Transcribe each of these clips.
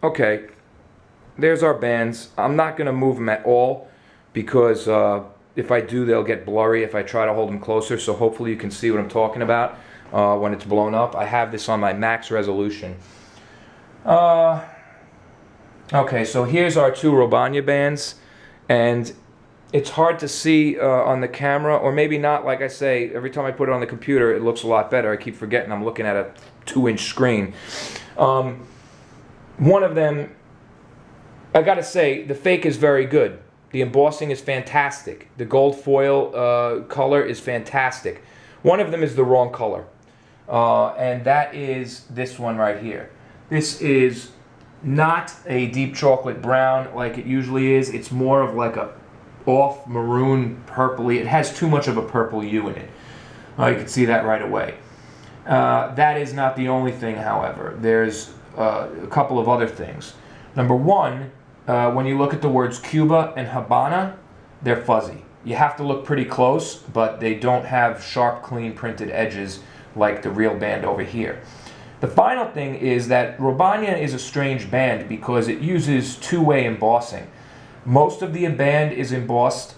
okay, there's our bands. I'm not going to move them at all because if I do, they'll get blurry if I try to hold them closer. So hopefully you can see what I'm talking about when it's blown up. I have this on my max resolution. Okay, so here's our two Robanya bands, and it's hard to see on the camera, or maybe not. Like I say, every time I put it on the computer, it looks a lot better. I keep forgetting I'm looking at a 2-inch screen. One of them, I gotta say, the fake is very good. The embossing is fantastic. The gold foil color is fantastic. One of them is the wrong color, and that is this one right here. This is not a deep chocolate brown like it usually is. It's more of like a off maroon purpley. It has too much of a purple hue in it. You can see that right away. That is not the only thing, however. There's a couple of other things. Number one, when you look at the words Cuba and Habana, they're fuzzy. You have to look pretty close, but they don't have sharp, clean printed edges like the real band over here. The final thing is that Robanya is a strange band because it uses two-way embossing. Most of the band is embossed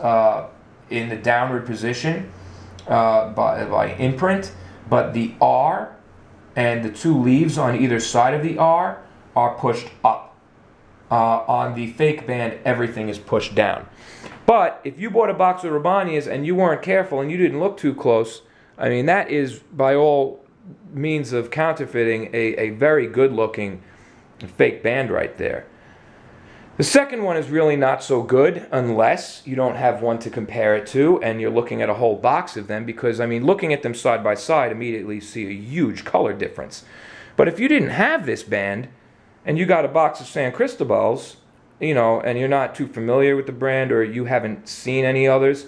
in the downward position by imprint, but the R and the two leaves on either side of the R are pushed up. On the fake band, everything is pushed down. But if you bought a box of Robanyas and you weren't careful and you didn't look too close, I mean, that is, by all means of counterfeiting, a very good looking fake band right there. The second one is really not so good unless you don't have one to compare it to and you're looking at a whole box of them, because I mean, looking at them side by side, immediately you see a huge color difference. But if you didn't have this band and you got a box of San Cristobal's, you know, and you're not too familiar with the brand or you haven't seen any others,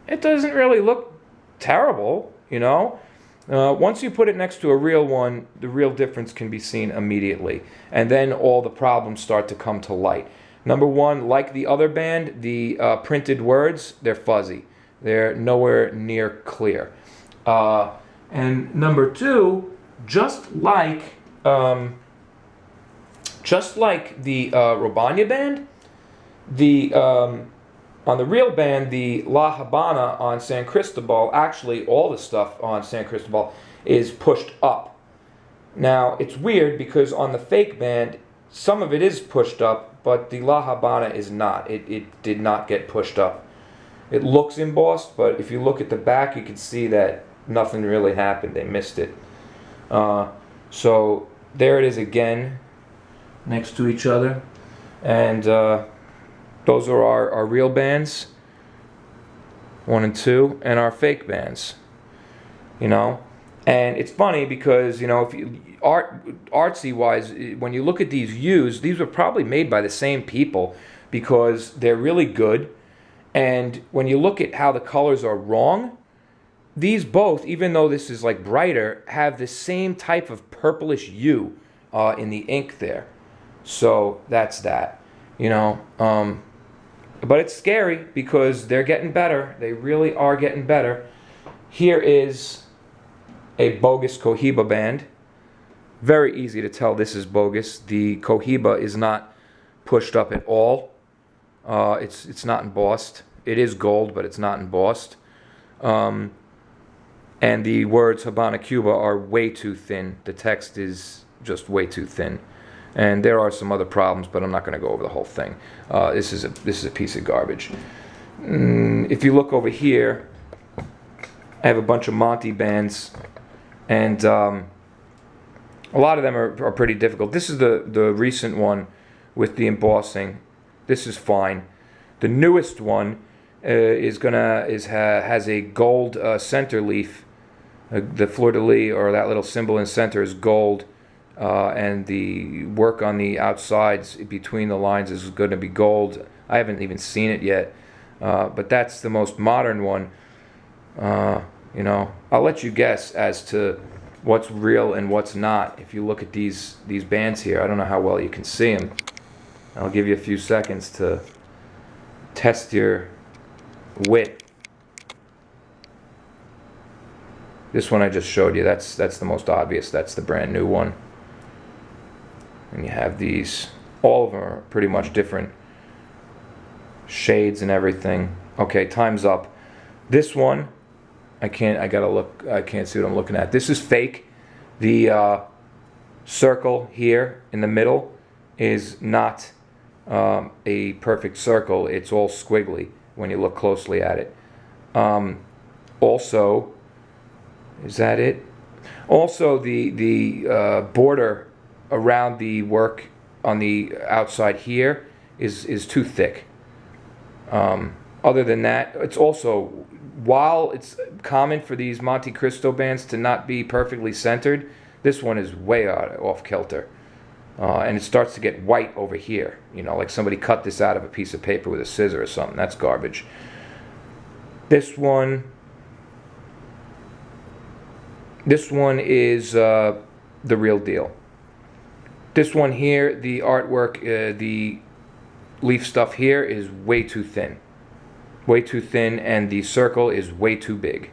it doesn't really look terrible, you know. Once you put it next to a real one, the real difference can be seen immediately. And then all the problems start to come to light. Number one, like the other band, the printed words, they're fuzzy. They're nowhere near clear. And number two, just like the Robanya band, on the real band, the La Habana on San Cristobal, actually all the stuff on San Cristobal is pushed up. Now, it's weird because on the fake band, some of it is pushed up, but the La Habana is not. It did not get pushed up. It looks embossed, but if you look at the back, you can see that nothing really happened. They missed it. So there it is again, next to each other. And those are our real bands, 1 and 2, and our fake bands, you know. And it's funny because, you know, if you artsy wise, when you look at these used, these were probably made by the same people because they're really good. And when you look at how the colors are wrong, these both, even though this is like brighter, have the same type of purplish hue in the ink there. So that's that, you know. But it's scary because they're getting better. They really are getting better. Here is a bogus Cohiba band. Very easy to tell this is bogus. The Cohiba is not pushed up at all. It's not embossed. It is gold, but it's not embossed. And the words Habana Cuba are way too thin. The text is just way too thin. And there are some other problems, but I'm not going to go over the whole thing. This is a piece of garbage. If you look over here, I have a bunch of Monte bands, and a lot of them are pretty difficult. This is the recent one with the embossing. This is fine. The newest one has a gold center leaf. The fleur-de-lis, or that little symbol in the center, is gold. And the work on the outsides between the lines is going to be gold. I haven't even seen it yet, but that's the most modern one. You know, I'll let you guess as to what's real and what's not. If you look at these bands here, I don't know how well you can see them. I'll give you a few seconds to test your wit. This one I just showed you, that's the most obvious. That's the brand new one. And you have these All of them are pretty much different shades and everything. Okay, time's up. This one, I can't see what I'm looking at. This is fake. The circle here in the middle is not a perfect circle. It's all squiggly when you look closely at it. Also, is that it? Also, the border around the work on the outside here is too thick. Other than that, it's also, while it's common for these Montecristo bands to not be perfectly centered, this one is way off kilter. And it starts to get white over here. You know, like somebody cut this out of a piece of paper with a scissor or something. That's garbage. This one is the real deal. This one here, the artwork, the leaf stuff here is way too thin. Way too thin, and the circle is way too big.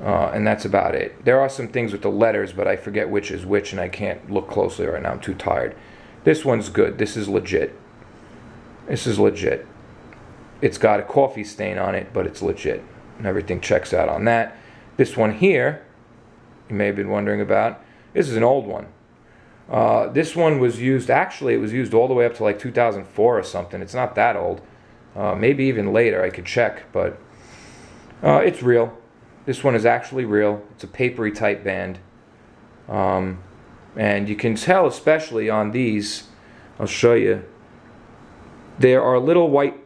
And that's about it. There are some things with the letters, but I forget which is which, and I can't look closely right now. I'm too tired. This one's good. This is legit. This is legit. It's got a coffee stain on it, but it's legit. And everything checks out on that. This one here, you may have been wondering about, this is an old one. This one was used, actually it was used all the way up to like 2004 or something. It's not that old. Maybe even later, I could check, but it's real. This one is actually real. It's a papery type band. And you can tell, especially on these, I'll show you, there are little white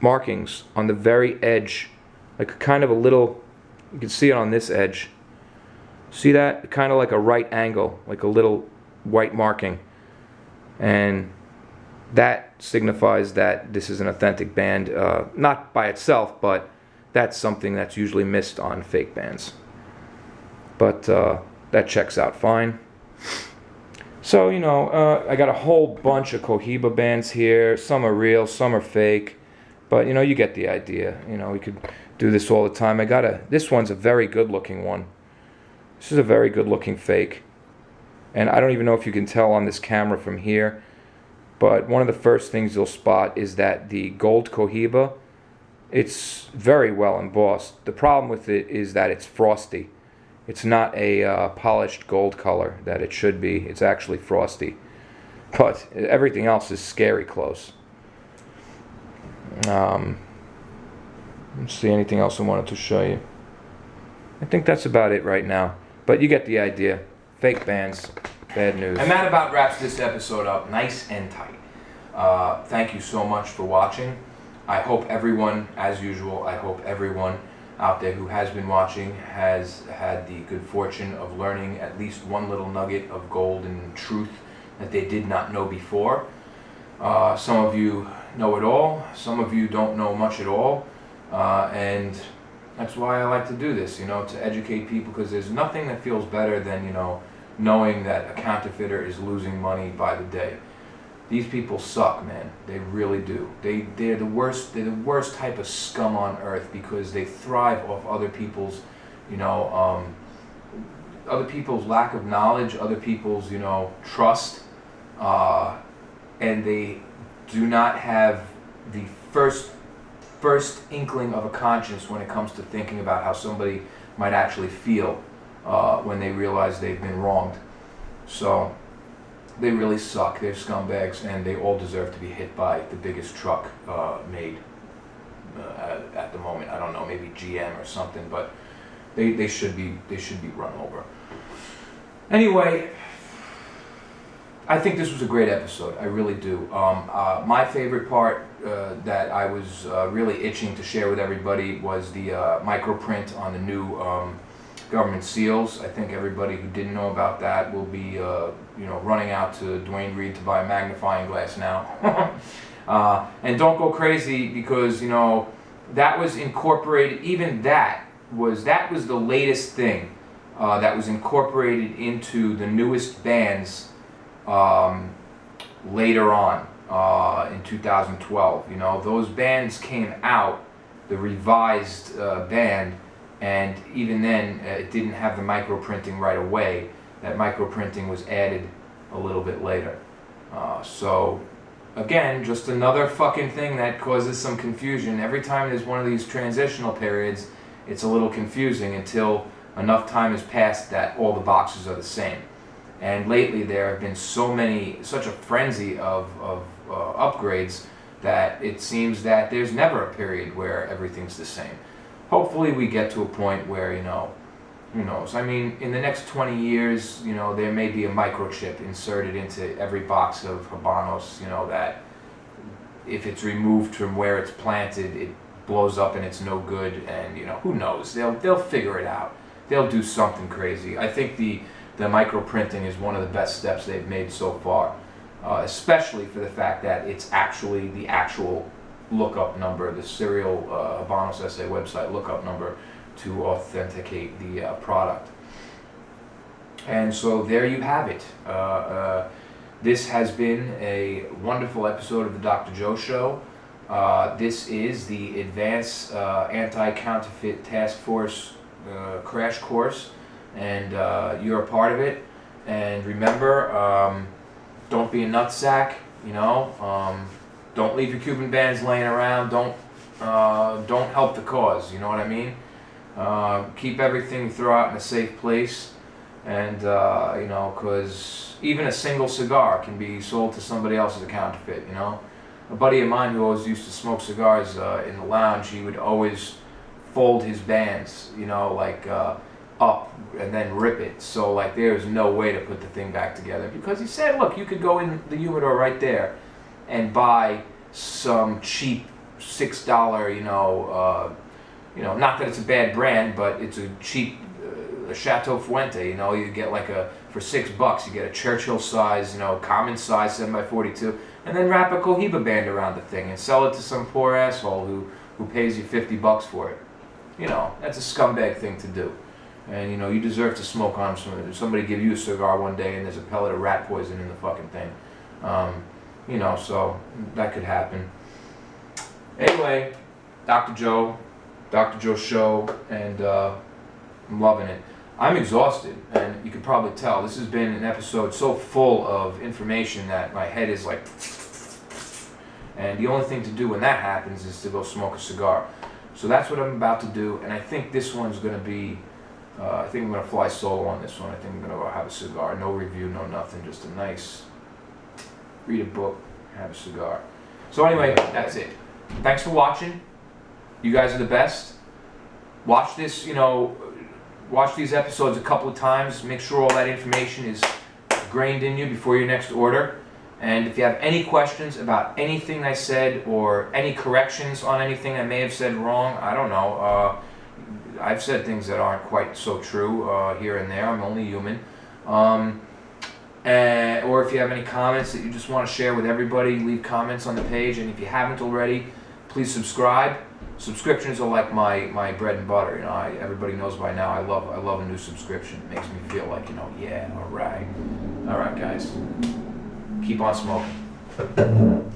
markings on the very edge, like kind of a little, you can see it on this edge. See that? Kind of like a right angle, like a little white marking. And that signifies that this is an authentic band, not by itself, but that's something that's usually missed on fake bands. But that checks out fine. So, you know, I got a whole bunch of Cohiba bands here. Some are real, some are fake. But, you know, you get the idea. You know, we could do this all the time. This one's a very good looking one. This is a very good looking fake. And I don't even know if you can tell on this camera from here. But one of the first things you'll spot is that the gold Cohiba, it's very well embossed. The problem with it is that it's frosty. It's not a polished gold color that it should be. It's actually frosty. But everything else is scary close. Let's see, anything else I wanted to show you? I think that's about it right now. But you get the idea. Fake bands, bad news. And that about wraps this episode up nice and tight. Thank you so much for watching. I hope everyone, as usual, I hope everyone out there who has been watching has had the good fortune of learning at least one little nugget of golden truth that they did not know before. Some of you know it all, some of you don't know much at all, and that's why I like to do this, you know, to educate people, because there's nothing that feels better than, you know, knowing that a counterfeiter is losing money by the day. These people suck, man. They really do. They're the worst. They're the worst type of scum on earth, because they thrive off other people's, you know, other people's lack of knowledge, other people's, you know, trust, and they do not have the first inkling of a conscience when it comes to thinking about how somebody might actually feel when they realize they've been wronged. So they really suck. They're scumbags, and they all deserve to be hit by the biggest truck made at the moment. I don't know, maybe GM or something, but they should be run over. Anyway, I think this was a great episode. I really do. My favorite part that I was really itching to share with everybody was the microprint on the new government seals. I think everybody who didn't know about that will be, you know, running out to Dwayne Reed to buy a magnifying glass now. And don't go crazy, because, you know, that was incorporated. Even that was the latest thing that was incorporated into the newest bands later on in 2012. You know, those bands came out, the revised band. And even then, it didn't have the microprinting right away. That microprinting was added a little bit later. So again, just another fucking thing that causes some confusion. Every time there's one of these transitional periods, it's a little confusing until enough time has passed that all the boxes are the same. And lately there have been such a frenzy of upgrades that it seems that there's never a period where everything's the same. Hopefully we get to a point where, who knows? I mean, in the next 20 years, there may be a microchip inserted into every box of Habanos, that if it's removed from where it's planted, it blows up and it's no good, and, who knows? They'll figure it out. They'll do something crazy. I think the microprinting is one of the best steps they've made so far, especially for the fact that it's actually the actual lookup number, the serial Habanos SA website lookup number to authenticate the product. And so there you have it. This has been a wonderful episode of the Dr. Joe Show. This is the Advanced Anti-Counterfeit Task Force crash course, and you're a part of it. And remember, don't be a nutsack, don't leave your Cuban bands laying around, don't help the cause, you know what I mean? Keep everything you throw out in a safe place, and because even a single cigar can be sold to somebody else as a counterfeit. A buddy of mine who always used to smoke cigars in the lounge, he would always fold his bands, up and then rip it. So there's no way to put the thing back together, because he said, look, you could go in the humidor right there and buy some cheap $6, not that it's a bad brand, but it's a cheap Chateau Fuente. You get for $6, you get a Churchill size, common size 7x42, and then wrap a Cohiba band around the thing and sell it to some poor asshole who pays you $50 for it. That's a scumbag thing to do. And you deserve to smoke on somebody give you a cigar one day and there's a pellet of rat poison in the fucking thing. So that could happen. Anyway, Dr. Joe Show, and I'm loving it. I'm exhausted, and you can probably tell. This has been an episode so full of information that my head is like... And the only thing to do when that happens is to go smoke a cigar. So that's what I'm about to do, and I think this one's going to be... I think I'm going to fly solo on this one. I think I'm going to go have a cigar. No review, no nothing. Just a nice... read a book, have a cigar. So anyway, that's it. Thanks for watching. You guys are the best. Watch this, watch these episodes a couple of times. Make sure all that information is ingrained in you before your next order. And if you have any questions about anything I said, or any corrections on anything I may have said wrong, I don't know. I've said things that aren't quite so true here and there. I'm only human. Or if you have any comments that you just want to share with everybody, leave comments on the page. And if you haven't already, please subscribe. Subscriptions are like my bread and butter. Everybody knows by now I love a new subscription. It makes me feel like, yeah, all right, guys, keep on smoking.